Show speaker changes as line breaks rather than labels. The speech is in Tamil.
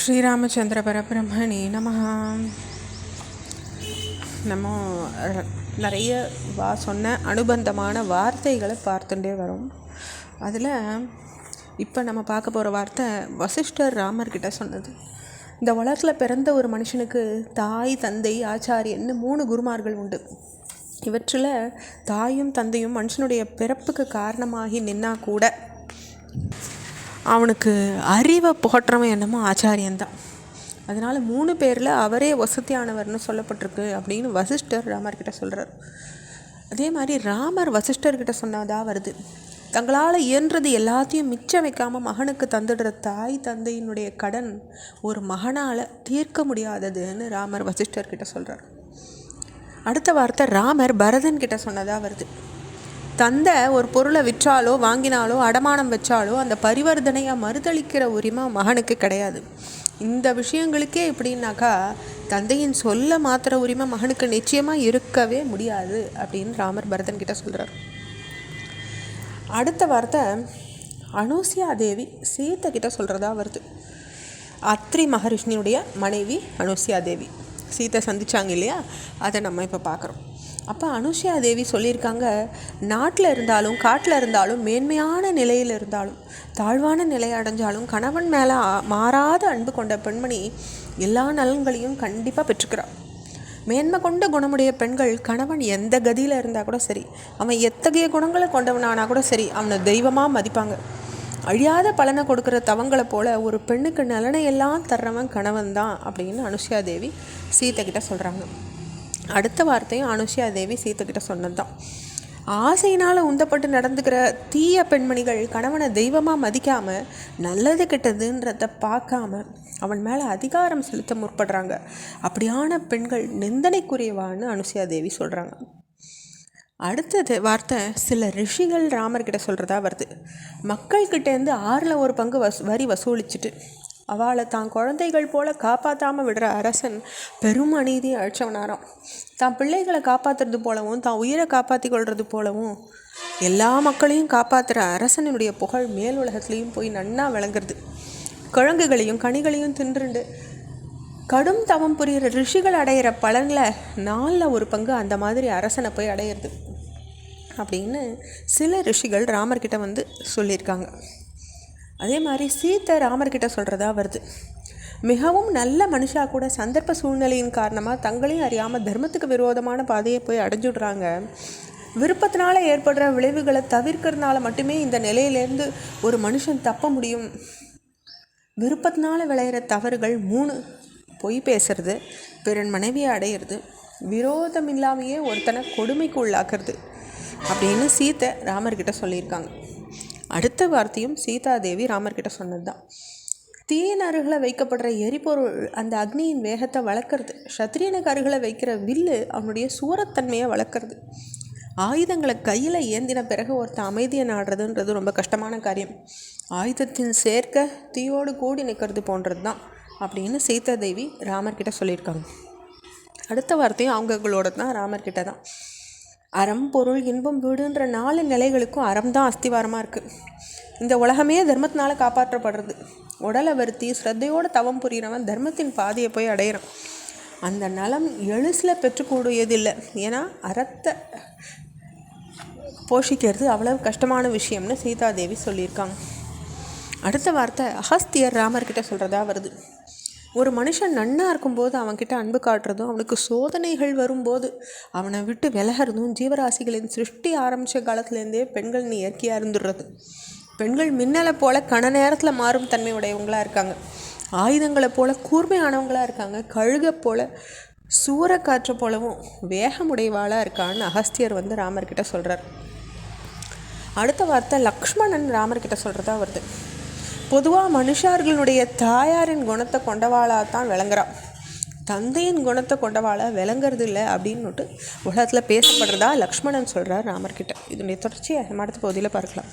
ஸ்ரீராமச்சந்திர பரபிரம்மணே நமஹ. நம்ம நிறைய சொன்ன அனுபந்தமான வார்த்தைகளை பார்த்துட்டே வரோம். அதில் இப்போ நம்ம பார்க்க போகிற வார்த்தை வசிஷ்டர் ராமர்கிட்ட சொன்னது. இந்த உலகத்தில் பிறந்த ஒரு மனுஷனுக்கு தாய், தந்தை, ஆச்சாரியன்னு 3 குருமார்கள் உண்டு. இவற்றில் தாயும் தந்தையும் மனுஷனுடைய பிறப்புக்கு காரணமாகி நின்னா கூட அவனுக்கு அறிவை புகட்டுறவன் என்னமோ ஆச்சாரியன்தான். அதனால் 3 பேரில் அவரே வசதியானவர்னு சொல்லப்பட்டிருக்கு அப்படின்னு வசிஷ்டர் ராமர்கிட்ட சொல்கிறார். அதே மாதிரி ராமர் வசிஷ்டர்கிட்ட சொன்னதாக வருது. தங்களால் இயன்றது எல்லாத்தையும் மிச்சம் வைக்காமல் மகனுக்கு தந்துடுற தாய் தந்தையினுடைய கடன் ஒரு மகனால் தீர்க்க முடியாததுன்னு ராமர் வசிஷ்டர்கிட்ட சொல்கிறார். அடுத்த வார்த்தை ராமர் பரதன் கிட்ட சொன்னதாக வருது. தந்தை ஒரு பொருளை விற்றாலோ வாங்கினாலோ அடமானம் வச்சாலோ அந்த பரிவர்த்தனையை மறுதளிக்கிற உரிமை மகனுக்கு கிடையாது. இந்த விஷயங்களுக்கே எப்படின்னாக்கா தந்தையின் சொல்ல மாத்திர உரிமை மகனுக்கு நிச்சயமாக இருக்கவே முடியாது அப்படின்னு ராமர் பரதன் கிட்ட சொல்கிறார். அடுத்த வார்த்தை அனுசியா தேவி சீத்தை கிட்ட சொல்கிறதா வருது. அத்ரி மகரிஷினியுடைய மனைவி அனுசியா தேவி சீத்தை சந்திச்சாங்க இல்லையா, அதை நம்ம இப்போ பார்க்குறோம். அப்போ அனுசியா தேவி சொல்லியிருக்காங்க, நாட்டில் இருந்தாலும் காட்டில் இருந்தாலும் மேன்மையான நிலையில் இருந்தாலும் தாழ்வான நிலை அடைஞ்சாலும் கணவன் மேலே மாறாத அன்பு கொண்ட பெண்மணி எல்லா நலன்களையும் கண்டிப்பாக பெற்றுக்கிறாள். மேன்மை கொண்ட குணமுடைய பெண்கள் கணவன் எந்த கதியில் இருந்தால் கூட சரி, அவன் எத்தகைய குணங்களை கொண்டவனானா கூட சரி, அவனை தெய்வமாக மதிப்பாங்க. அழியாத பலனை கொடுக்குற தவங்களை போல் ஒரு பெண்ணுக்கு நலனை எல்லாம் தர்றவன் கணவன் தான் அப்படின்னு அனுசியா தேவி சீத்தைக்கிட்ட சொல்கிறாங்க. அடுத்த வார்த்தையும் அனுசியா தேவி சீத்தைக்கிட்ட சொன்னது தான். ஆசையினால் உந்தப்பட்டு நடந்துக்கிற தீய பெண்மணிகள் கணவனை தெய்வமாக மதிக்காமல் நல்லது கெட்டதுன்றதை பார்க்காம அவன் மேலே அதிகாரம் செலுத்த முற்படுறாங்க. அப்படியான பெண்கள் நிந்தனைக்குரியவான்னு அனுசியா தேவி சொல்கிறாங்க. அடுத்தது வார்த்தை சில ரிஷிகள் ராமர்கிட்ட சொல்கிறதா வருது. மக்கள்கிட்டேருந்து 6ல் 1 பங்கு வரி வசூலிச்சுட்டு அவளை தான் குழந்தைகள் போல் காப்பாற்றாமல் விடுற அரசன் பெரும் அநீதியை அழிச்சவனாராம். தான் பிள்ளைகளை காப்பாற்றுறது போலவும் தான் உயிரை காப்பாற்றி கொள்வது போலவும் எல்லா மக்களையும் காப்பாற்றுற அரசனுடைய புகழ் மேல் உலகத்துலேயும் போய் நன்னா விளங்குறது. கிழங்குகளையும் கனிகளையும் தின்றுண்டு கடும் தவம் புரிகிற ரிஷிகள் அடையிற பலனில் 4ல் 1 பங்கு அந்த மாதிரி அரசனை போய் அடையிறது அப்படின்னு சில ரிஷிகள் ராமர்கிட்ட வந்து சொல்லியிருக்காங்க. அதே மாதிரி சீத்தை ராமர்கிட்ட சொல்கிறதா வருது. மிகவும் நல்ல மனுஷா கூட சந்தர்ப்ப சூழ்நிலையின் காரணமாக தங்களையும் அறியாமல் தர்மத்துக்கு விரோதமான பாதையை போய் அடைஞ்சுடுறாங்க. விருப்பத்தினால ஏற்படுற விளைவுகளை தவிர்க்கிறதுனால மட்டுமே இந்த நிலையிலேருந்து ஒரு மனுஷன் தப்ப முடியும். விருப்பத்தினால விளையிற தவறுகள் 3: பொய் பேசுறது, பிறன் மனைவியை அடையிறது, விரோதம் இல்லாமையே ஒருத்தனை கொடுமைக்கு உள்ளாக்குறது அப்படின்னு சீத்தை ராமர்கிட்ட சொல்லியிருக்காங்க. அடுத்த வார்த்தையும் சீதாதேவி ராமர்கிட்ட சொன்னது தான். தீயின் அருகில் வைக்கப்படுற எரிபொருள் அந்த அக்னியின் வேகத்தை வளர்க்குறது. சத்திரியனுக்கு அருகில் வைக்கிற வில்லு அவனுடைய சூரத்தன்மையை வளர்க்குறது. ஆயுதங்களை கையில் ஏந்தின பிறகு ஒருத்தன் அமைதியை நாடுறதுன்றது ரொம்ப கஷ்டமான காரியம். ஆயுதத்தின் சேர்க்க தீயோடு கூடி நிற்கிறது போன்றது தான் அப்படின்னு சீதாதேவி ராமர்கிட்ட சொல்லியிருக்காங்க. அடுத்த வார்த்தையும் அவங்களோட தான் ராமர்கிட்ட தான். அறம், பொருள், இன்பம், வீடுன்ற 4 நிலைகளுக்கும் அறம் தான் அஸ்திவாரமாக இருக்குது. இந்த உலகமே தர்மத்தினால காப்பாற்றப்படுறது. உடலை வருத்தி ஸ்ரத்தையோடு தவம் புரிகிறவன் தர்மத்தின் பாதையை போய் அடையிறான். அந்த நலம் எளிசில் பெற்றுக்கூடியதில்லை. ஏன்னா அறத்தை போஷிக்கிறது அவ்வளவு கஷ்டமான விஷயம்னு சீதாதேவி சொல்லியிருக்காங்க. அடுத்த வார்த்தை அகஸ்தியர் ராமர்கிட்ட சொல்கிறதா வருது. ஒரு மனுஷன் நன்னா இருக்கும்போது அவன்கிட்ட அன்பு காட்டுறதும் அவனுக்கு சோதனைகள் வரும்போது அவனை விட்டு விலகிறதும் ஜீவராசிகளின் சிருஷ்டி ஆரம்பித்த காலத்துலேருந்தே பெண்கள் இயற்கையாக இருந்துடுறது. பெண்கள் மின்னலை போல் கண நேரத்தில் மாறும் தன்மை உடையவங்களாக இருக்காங்க. ஆயுதங்களை போல் கூர்மையானவங்களாக இருக்காங்க. கழுகை போல் சூறக்காற்றை போலவும் வேகமுடையவாளாக இருக்கான்னு அகஸ்தியர் வந்து ராமர்கிட்ட சொல்கிறார். அடுத்த வார்த்தை லக்ஷ்மணன் ராமர்கிட்ட சொல்கிறதா வருது. பொதுவாக மனுஷர்களுடைய தாயாரின் குணத்தை கொண்டவாளாக தான் விளங்குறான். தந்தையின் குணத்தை கொண்டவாளாக விளங்குறது இல்லை அப்படின்னுட்டு உலகத்தில் பேசப்படுறதா லக்ஷ்மணன் சொல்கிறார் ராமர்கிட்ட. இதனுடைய தொடர்ச்சியை அடுத்த பகுதியில் பார்க்கலாம்.